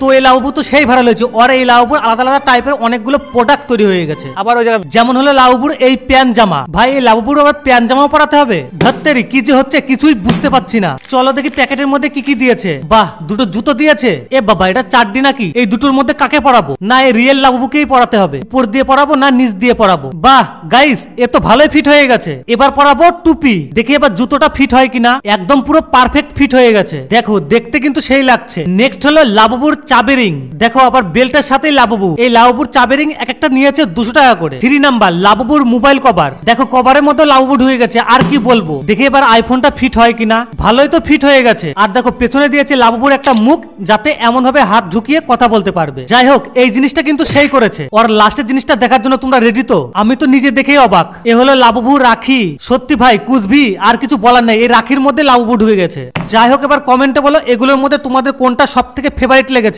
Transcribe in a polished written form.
তো এই লাউবু তো সেই ভাইরাল হয়েছে। আর এই লাউবুর আলাদা আলাদা টাইপের অনেকগুলো প্রোডাক্ট তৈরি হয়ে গেছে। আবার ওই জায়গায় যেমন হলো লাউবুর এই প্যান জামা। ভাই এই লাউবুর আবার প্যান জামাও পরাতে হবে? ধত্তেরি কি যে হচ্ছে কিছুই বুঝতে পারছি না। চলো দেখি প্যাকেটের মধ্যে কি কি দিয়েছে। বাহ, দুটো জুতো দিয়েছে। এ বাবা, এটা চাড্ডি নাকি? এই দুটোর মধ্যে কাকে পরাবো? না এই রিয়েল লাউবুকেই পরাতে হবে। উপর দিয়ে পরাবো না নিচ দিয়ে পরাবো? বাহ গাইস, এ তো ভালোই ফিট হয়ে গেছে। এবার পরাবো টুপি। দেখি এবার জুতোটা ফিট হয় কিনা। একদম পুরো পারফেক্ট ফিট হয়ে গেছে। দেখো দেখতে কিন্তু সেই লাগছে। নেক্সট হলো লাবুবুর চাবেরিং। দেখো আবার বেল্টের সাথে লাবুবু। এই লাবুবুর চাবেরিং এক একটা নিয়েছে 200 টাকা করে। 3 নাম্বার লাবুবুর মোবাইল কভার। দেখো কভারের মধ্যে লাবুবু ঢুকে গেছে। আর কি বলবো, দেখি এবার আইফোনটা ফিট হয় কিনা। ভালোই তো ফিট হয়ে গেছে। আর দেখো পেছনে দিয়েছে লাবুবুর একটা মুখ, যাতে এমন ভাবে হাত ঝুঁকিয়ে কথা বলতে পারবে। যাই হোক, এই জিনিসটা কিন্তু সেই করেছে। আর লাস্টের জিনিসটা দেখার জন্য তোমরা রেডি তো? আমি তো নিজে দেখেই অবাক। এ হলো লাবুবু রাখি। সত্যি ভাই কুচবি, আর কিছু বলার নাই। এই রাখির মধ্যে লাবুবু ঢুকে গেছে। যাই হোক, এবার কমেন্টে বলো এগুলোর মধ্যে তোমাদের কোনটা সব থেকে ফেভারিট লেগেছে।